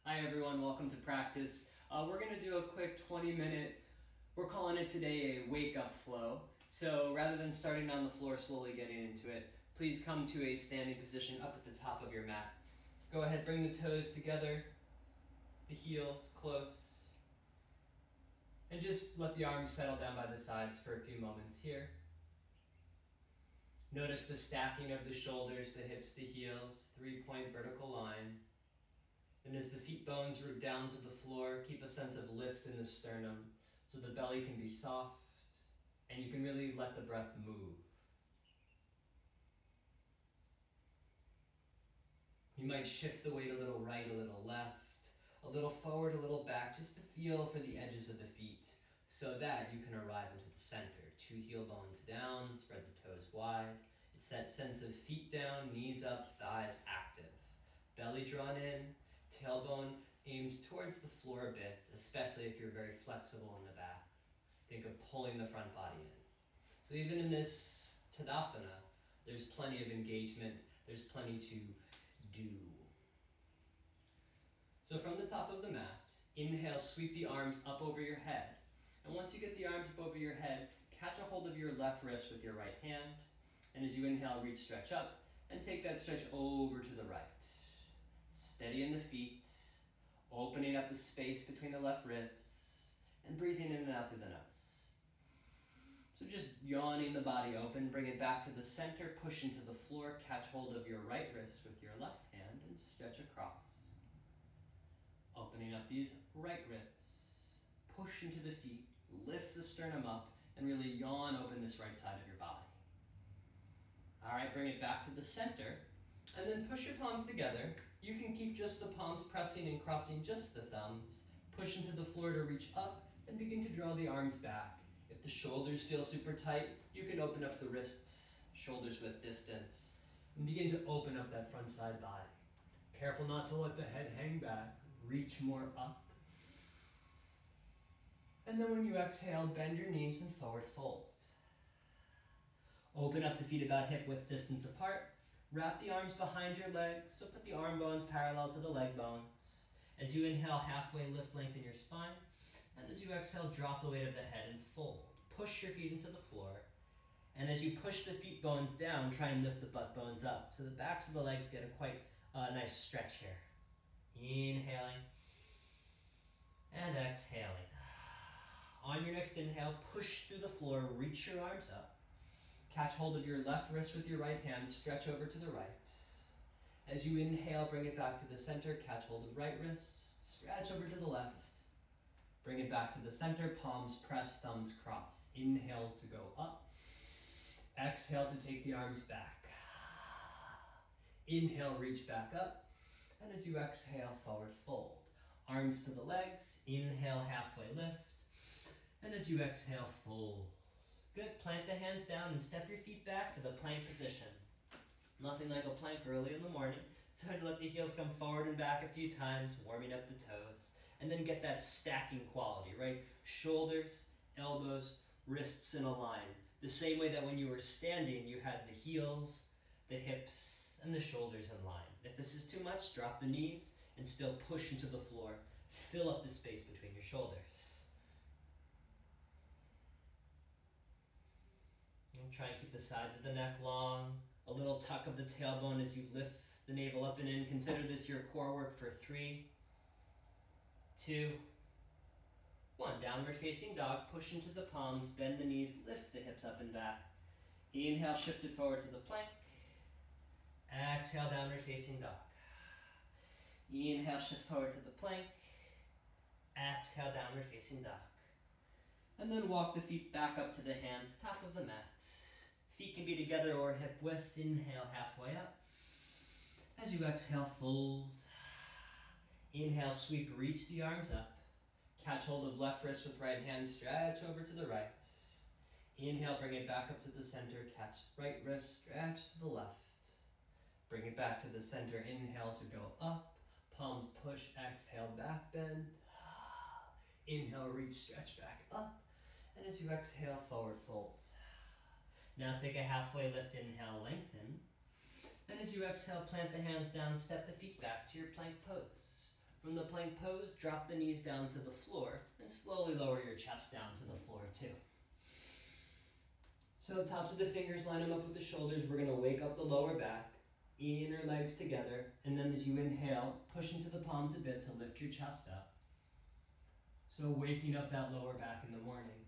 Hi everyone, welcome to practice. We're going to do a quick 20-minute, we're calling it today a wake-up flow. So rather than starting on the floor, slowly getting into it, please come to a standing position up at the top of your mat. Go ahead, bring the toes together, the heels close, and just let the arms settle down by the sides for a few moments here. Notice the stacking of the shoulders, the hips, the heels, 3-point vertical line. And as the feet bones root down to the floor, keep a sense of lift in the sternum so the belly can be soft and you can really let the breath move. You might shift the weight a little right, a little left, a little forward, a little back, just to feel for the edges of the feet so that you can arrive into the center. 2 heel bones down, spread the toes wide. It's that sense of feet down, knees up, thighs active. Belly drawn in, tailbone aimed towards the floor a bit, especially if you're very flexible in the back. Think of pulling the front body in. So even in this Tadasana, there's plenty of engagement, there's plenty to do. So from the top of the mat, inhale, sweep the arms up over your head. And once you get the arms up over your head, catch a hold of your left wrist with your right hand. And as you inhale, reach, stretch up, and take that stretch over to the right. Steady in the feet, opening up the space between the left ribs, and breathing in and out through the nose. So just yawning the body open, bring it back to the center, push into the floor, catch hold of your right wrist with your left hand, and stretch across. Opening up these right ribs, push into the feet, lift the sternum up, and really yawn open this right side of your body. All right, bring it back to the center, and then push your palms together. You can keep just the palms pressing and crossing just the thumbs. Push into the floor to reach up and begin to draw the arms back. If the shoulders feel super tight, you can open up the wrists, shoulders width distance, and begin to open up that front side body. Careful not to let the head hang back. Reach more up. And then when you exhale, bend your knees and forward fold. Open up the feet about hip width distance apart. Wrap the arms behind your legs, so put the arm bones parallel to the leg bones. As you inhale, halfway lift, lengthen your spine. And as you exhale, drop the weight of the head and fold. Push your feet into the floor. And as you push the feet bones down, try and lift the butt bones up. So the backs of the legs get a quite nice stretch here. Inhaling and exhaling. On your next inhale, push through the floor, reach your arms up. Catch hold of your left wrist with your right hand, stretch over to the right. As you inhale, bring it back to the center, catch hold of right wrist, stretch over to the left. Bring it back to the center, palms press, thumbs cross. Inhale to go up. Exhale to take the arms back. Inhale, reach back up. And as you exhale, forward fold. Arms to the legs, inhale, halfway lift. And as you exhale, fold. Good, plant the hands down and step your feet back to the plank position. Nothing like a plank early in the morning, so I'd let the heels come forward and back a few times, warming up the toes, and then get that stacking quality, right? Shoulders, elbows, wrists in a line. The same way that when you were standing, you had the heels, the hips, and the shoulders in line. If this is too much, drop the knees and still push into the floor. Fill up the space between your shoulders. And try and keep the sides of the neck long. A little tuck of the tailbone as you lift the navel up and in. Consider this your core work for 3, 2, 1. Downward facing dog. Push into the palms. Bend the knees. Lift the hips up and back. Inhale, shift it forward to the plank. Exhale, downward facing dog. Inhale, shift forward to the plank. Exhale, downward facing dog. And then walk the feet back up to the hands, top of the mat. Feet can be together or hip width. Inhale, halfway up. As you exhale, fold. Inhale, sweep, reach the arms up. Catch hold of left wrist with right hand, stretch over to the right. Inhale, bring it back up to the center. Catch right wrist, stretch to the left. Bring it back to the center. Inhale to go up. Palms push, exhale, back bend. Inhale, reach, stretch back up. And as you exhale, forward fold. Now take a halfway lift, inhale, lengthen. And as you exhale, plant the hands down, step the feet back to your plank pose. From the plank pose, drop the knees down to the floor and slowly lower your chest down to the floor too. So tops of the fingers, line them up with the shoulders. We're gonna wake up the lower back, inner legs together, and then as you inhale, push into the palms a bit to lift your chest up. So waking up that lower back in the morning.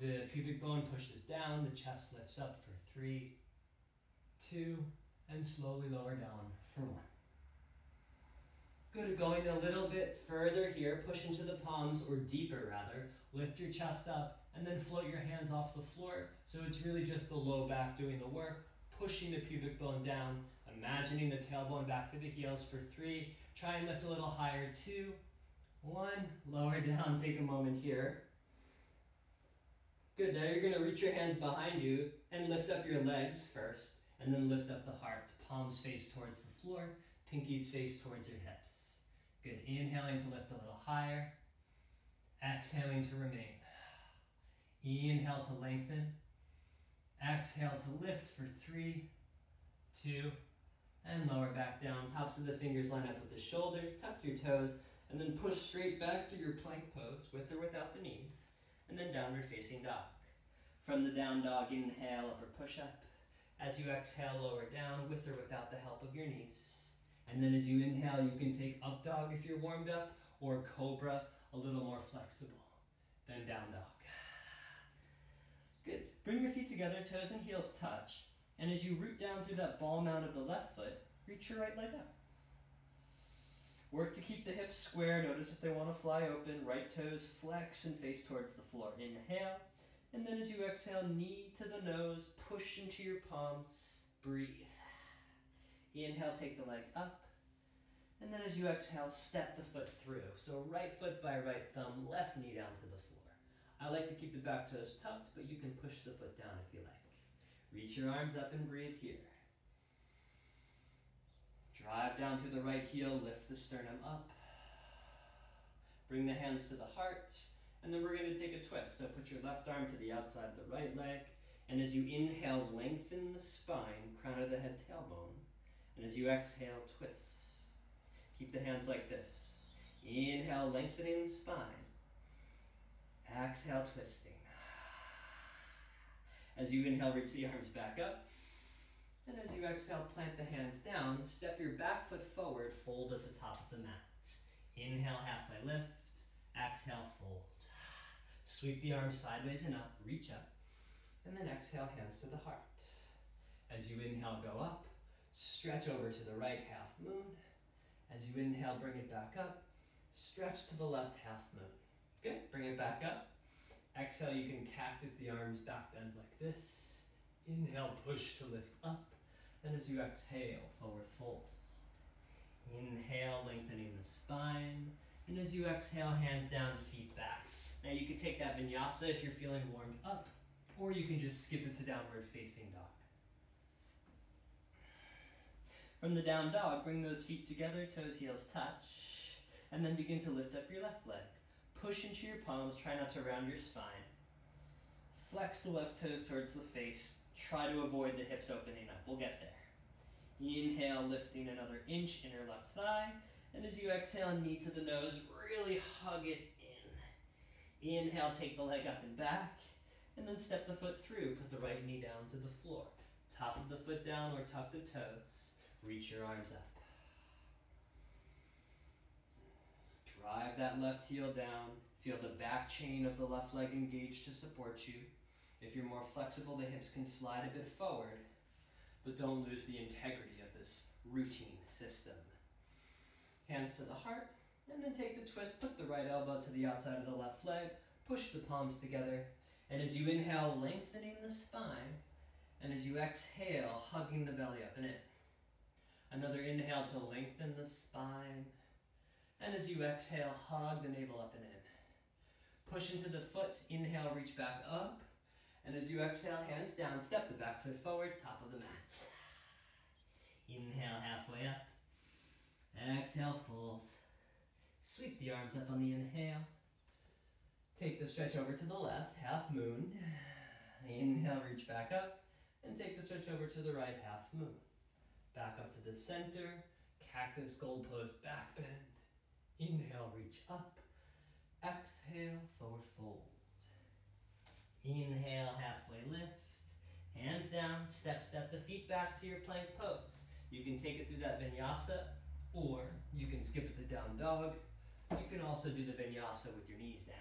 The pubic bone pushes down, the chest lifts up for 3, 2, and slowly lower down for 1. Good, going a little bit further here, push into the palms, or deeper rather. Lift your chest up, and then float your hands off the floor. So it's really just the low back doing the work, pushing the pubic bone down, imagining the tailbone back to the heels for 3. Try and lift a little higher, 2, 1, lower down, take a moment here. Good, now you're gonna reach your hands behind you and lift up your legs first, and then lift up the heart. Palms face towards the floor, pinkies face towards your hips. Good, inhaling to lift a little higher, exhaling to remain. Inhale to lengthen, exhale to lift for 3, 2, and lower back down. Tops of the fingers line up with the shoulders, tuck your toes, and then push straight back to your plank pose, with or without the knees, and then downward facing dog. From the down dog, inhale, upper push up. As you exhale, lower down, with or without the help of your knees. And then as you inhale, you can take up dog if you're warmed up, or cobra, a little more flexible. Then down dog. Good. Bring your feet together, toes and heels touch. And as you root down through that ball mount of the left foot, reach your right leg up. Work to keep the hips square. Notice if they want to fly open. Right toes flex and face towards the floor. Inhale. And then as you exhale, knee to the nose, push into your palms. Breathe. Inhale, take the leg up. And then as you exhale, step the foot through. So right foot by right thumb, left knee down to the floor. I like to keep the back toes tucked, but you can push the foot down if you like. Reach your arms up and breathe here. Drive down through the right heel, lift the sternum up. Bring the hands to the heart, and then we're going to take a twist. So put your left arm to the outside of the right leg, and as you inhale, lengthen the spine, crown of the head, tailbone. And as you exhale, twist. Keep the hands like this. Inhale, lengthening the spine. Exhale, twisting. As you inhale, reach the arms back up. And as you exhale, plant the hands down. Step your back foot forward, fold at the top of the mat. Inhale, halfway lift. Exhale, fold. Sweep the arms sideways and up, reach up. And then exhale, hands to the heart. As you inhale, go up. Stretch over to the right, half moon. As you inhale, bring it back up. Stretch to the left, half moon. Good, bring it back up. Exhale, you can cactus the arms, back bend like this. Inhale, push to lift up. And as you exhale, forward fold. Inhale, lengthening the spine. And as you exhale, hands down, feet back. Now you can take that vinyasa if you're feeling warmed up, or you can just skip it to downward facing dog. From the down dog, bring those feet together, toes, heels touch, and then begin to lift up your left leg. Push into your palms, try not to round your spine. Flex the left toes towards the face. Try to avoid the hips opening up. We'll get there. Inhale, lifting another inch, inner left thigh. And as you exhale, knee to the nose, really hug it in. Inhale, take the leg up and back. And then step the foot through. Put the right knee down to the floor. Top of the foot down or tuck the toes. Reach your arms up. Drive that left heel down. Feel the back chain of the left leg engaged to support you. If you're more flexible, the hips can slide a bit forward, but don't lose the integrity of this routine system. Hands to the heart, and then take the twist. Put the right elbow to the outside of the left leg. Push the palms together. And as you inhale, lengthening the spine. And as you exhale, hugging the belly up and in. Another inhale to lengthen the spine. And as you exhale, hug the navel up and in. Push into the foot. Inhale, reach back up. And as you exhale, hands down, step the back foot forward, top of the mat. Inhale, halfway up. Exhale, fold. Sweep the arms up on the inhale. Take the stretch over to the left, half moon. Inhale, reach back up. And take the stretch over to the right, half moon. Back up to the center. Cactus, gold pose, back bend. exhale, forward fold. Inhale, halfway lift. Hands down, step the feet back to your plank pose. You can take it through that vinyasa, or you can skip it to down dog. You can also do the vinyasa with your knees down.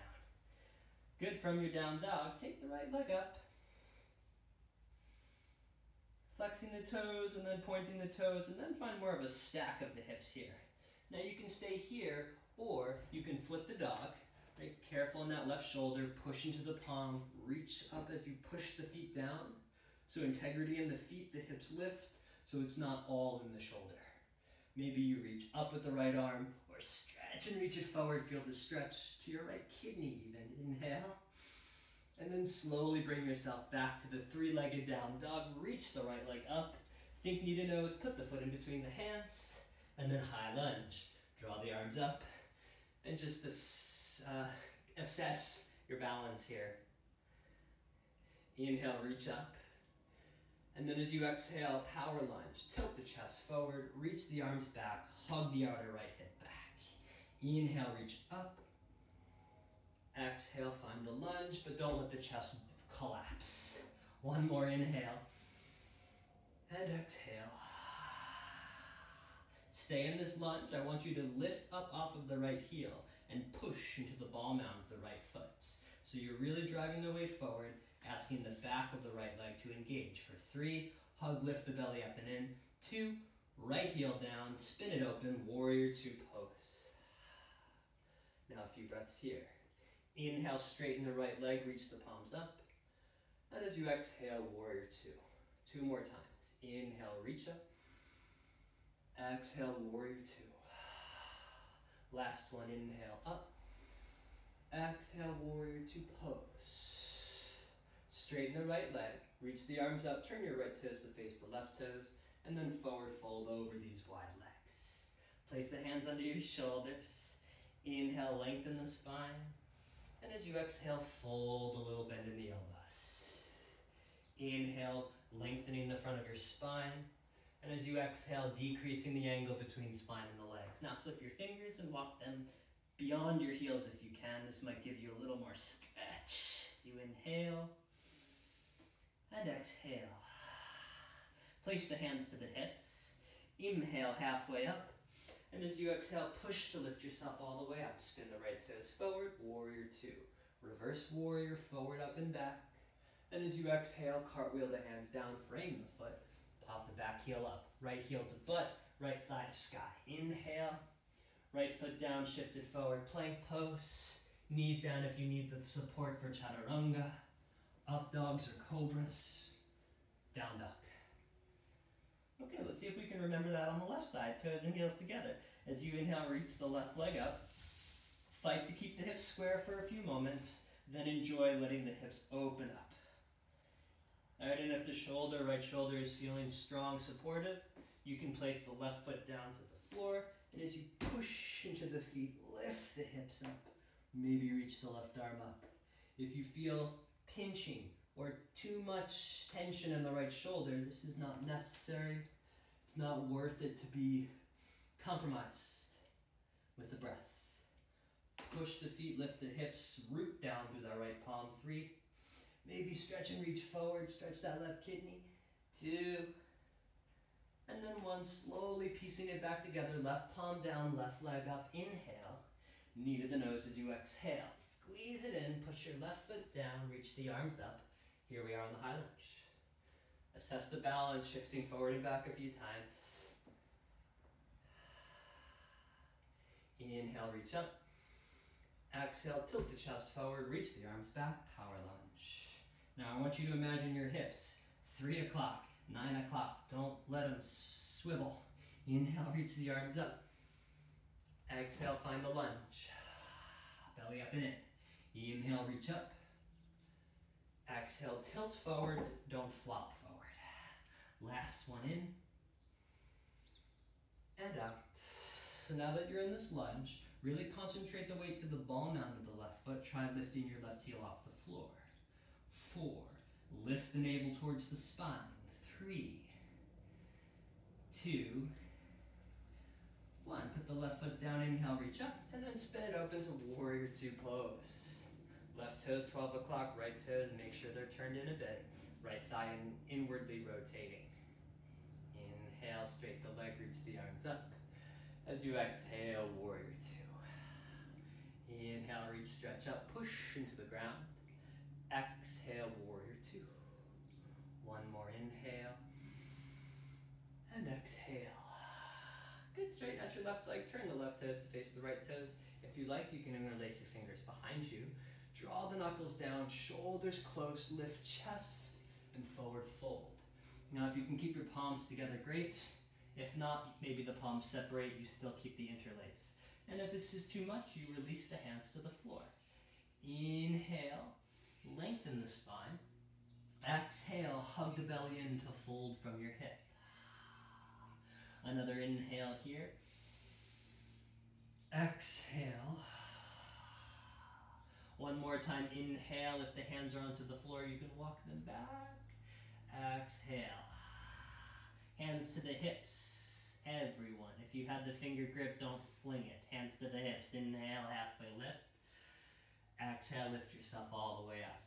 Good, from your down dog, take the right leg up. Flexing the toes and then pointing the toes, and then find more of a stack of the hips here. Now you can stay here, or you can flip the dog. Right? Careful on that left shoulder, push into the palm, reach up as you push the feet down. So integrity in the feet, the hips lift, so it's not all in the shoulder. Maybe you reach up with the right arm, or stretch and reach it forward. Feel the stretch to your right kidney even. Inhale. And then slowly bring yourself back to the three-legged down dog. Reach the right leg up. Think knee to nose. Put the foot in between the hands. And then high lunge. Draw the arms up. And just assess your balance here. Inhale, reach up. And then as you exhale, power lunge. Tilt the chest forward. Reach the arms back. Hug the outer right hip back. Inhale, reach up. Exhale, find the lunge, but don't let the chest collapse. One more inhale. And exhale. Stay in this lunge. I want you to lift up off of the right heel and push into the ball mound of the right foot. So you're really driving the weight forward, asking the back of the right leg to engage. For 3, hug, lift the belly up and in. 2, right heel down, spin it open, warrior 2 pose. Now a few breaths here. Inhale, straighten the right leg, reach the palms up. And as you exhale, warrior 2. 2 more times. Inhale, reach up. Exhale, warrior 2. Last one, inhale, up. Exhale, warrior 2 pose. Straighten the right leg, reach the arms up, turn your right toes to face the left toes, and then forward fold over these wide legs. Place the hands under your shoulders. Inhale, lengthen the spine. And as you exhale, fold a little bend in the elbows. Inhale, lengthening the front of your spine. And as you exhale, decreasing the angle between spine and the legs. Now flip your fingers and walk them beyond your heels if you can. This might give you a little more stretch. As you inhale and exhale. Place the hands to the hips. Inhale, halfway up. And as you exhale, push to lift yourself all the way up. Spin the right toes forward, warrior 2. Reverse warrior, forward, up and back. And as you exhale, cartwheel the hands down, frame the foot. Pop the back heel up, right heel to butt, right thigh to sky. Inhale, right foot down, shifted forward, plank pose. Knees down if you need the support for chaturanga. Up dogs or cobras. Down dog. Okay, let's see if we can remember that on the left side, toes and heels together. As you inhale, reach the left leg up. Fight to keep the hips square for a few moments, then enjoy letting the hips open up. All right, and if the right shoulder is feeling strong, supportive, you can place the left foot down to the floor, and as you push into the feet, lift the hips up. Maybe reach the left arm up. If you feel pinching or too much tension in the right shoulder, this is not necessary. It's not worth it to be compromised with the breath. Push the feet, lift the hips, root down through the right palm. 3. Maybe stretch and reach forward, stretch that left kidney. 2. And then 1, slowly piecing it back together, left palm down, left leg up. Inhale, knee to the nose as you exhale. Squeeze it in, push your left foot down, reach the arms up. Here we are on the high lunge. Assess the balance, shifting forward and back a few times. Inhale, reach up. Exhale, tilt the chest forward, reach the arms back, power lunge. Now I want you to imagine your hips, 3 o'clock, 9 o'clock. Don't let them swivel. Inhale, reach the arms up. Exhale, find the lunge. Belly up and in. Inhale, reach up. Exhale, tilt forward, don't flop forward. Last one in. And out. So now that you're in this lunge, really concentrate the weight to the ball mound of the left foot. Try lifting your left heel off the floor. 4. Lift the navel towards the spine. 3. 2. 1. Put the left foot down, inhale, reach up, and then spin it open to warrior 2 pose. Left toes 12 o'clock, right toes, make sure they're turned in a bit. Right thigh inwardly rotating. Inhale, straight the leg, reach the arms up. As you exhale, warrior two. Inhale, reach, stretch up, push into the ground. Exhale, warrior two. One more inhale. And exhale. Good, straighten out your left leg, turn the left toes to face the right toes. If you like, you can interlace your fingers behind you. Draw the knuckles down, shoulders close, lift chest, and forward fold. Now if you can keep your palms together, great. If not, maybe the palms separate, you still keep the interlace. And if this is too much, you release the hands to the floor. Inhale, lengthen the spine. Exhale, hug the belly in to fold from your hip. Another inhale here. Exhale. One more time, inhale. If the hands are onto the floor, you can walk them back. Exhale. Hands to the hips, everyone. If you had the finger grip, don't fling it. Hands to the hips. Inhale, halfway lift. Exhale, lift yourself all the way up.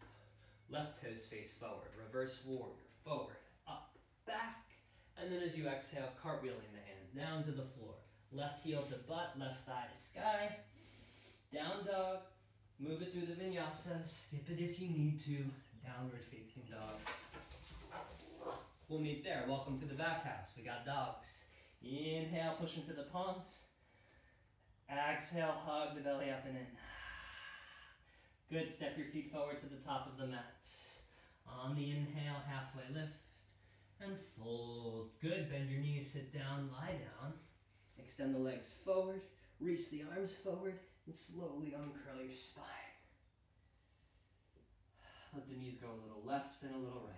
Left toes face forward. Reverse warrior. Forward, up, back. And then as you exhale, cartwheeling the hands down to the floor. Left heel to butt, left thigh to sky. Down dog. Move it through the vinyasa. Skip it if you need to. Downward facing dog. We'll meet there. Welcome to the back house. We got dogs. Inhale, push into the palms. Exhale, hug the belly up and in. Good, step your feet forward to the top of the mat. On the inhale, halfway lift. And fold. Good, bend your knees, sit down, lie down. Extend the legs forward, reach the arms forward, and slowly uncurl your spine. Let the knees go a little left and a little right.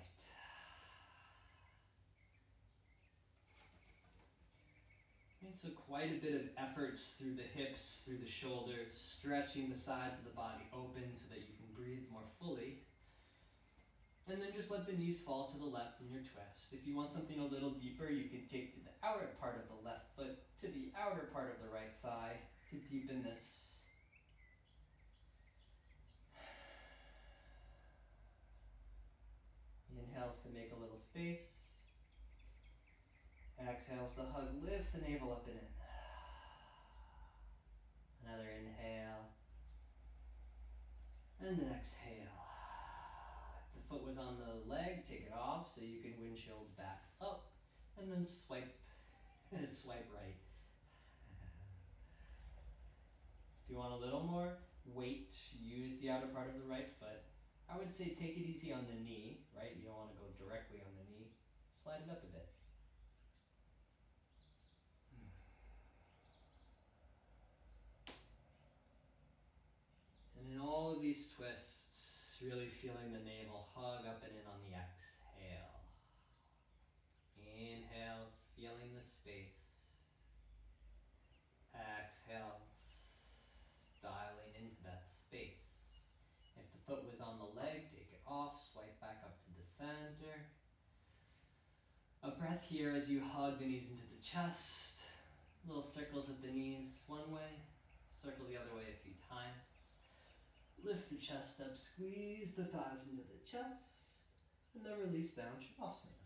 And so quite a bit of efforts through the hips, through the shoulders, stretching the sides of the body open so that you can breathe more fully. And then just let the knees fall to the left in your twist. If you want something a little deeper, you can take the outer part of the left foot to the outer part of the right thigh to deepen this. Inhales to make a little space. Exhales to hug, lift the navel up and in. Another inhale. And then exhale. If the foot was on the leg, take it off so you can windshield back up. And then swipe, swipe right. If you want a little more weight, use the outer part of the right foot. I would say take it easy on the knee, right? You don't want to go directly on the knee. Slide it up a bit. And in all of these twists, really feeling the navel hug up and in on the exhale. Inhales, feeling the space. Exhales, dialing into that space. If the foot was on the leg, take it off, swipe back up to the center. A breath here as you hug the knees into the chest. Little circles at the knees one way, circle the other way a few times. Lift the chest up, squeeze the thighs into the chest, and then release down, Shavasana.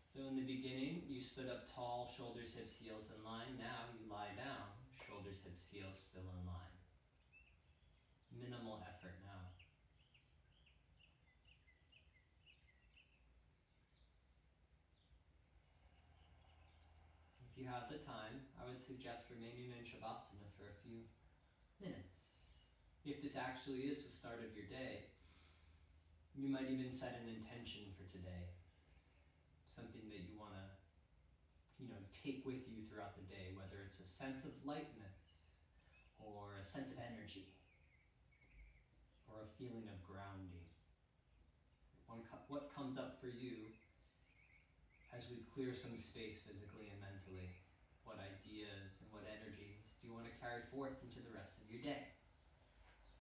So in the beginning, you stood up tall, shoulders, hips, heels in line. Now you lie down, shoulders, hips, heels still in line. Minimal effort now. If you have the time, I would suggest remaining in Shavasana for a few minutes. If this actually is the start of your day, you might even set an intention for today. Something that you want to, take with you throughout the day, whether it's a sense of lightness or a sense of energy or a feeling of grounding. What comes up for you as we clear some space physically and mentally? What ideas and what energies do you want to carry forth into the rest of your day?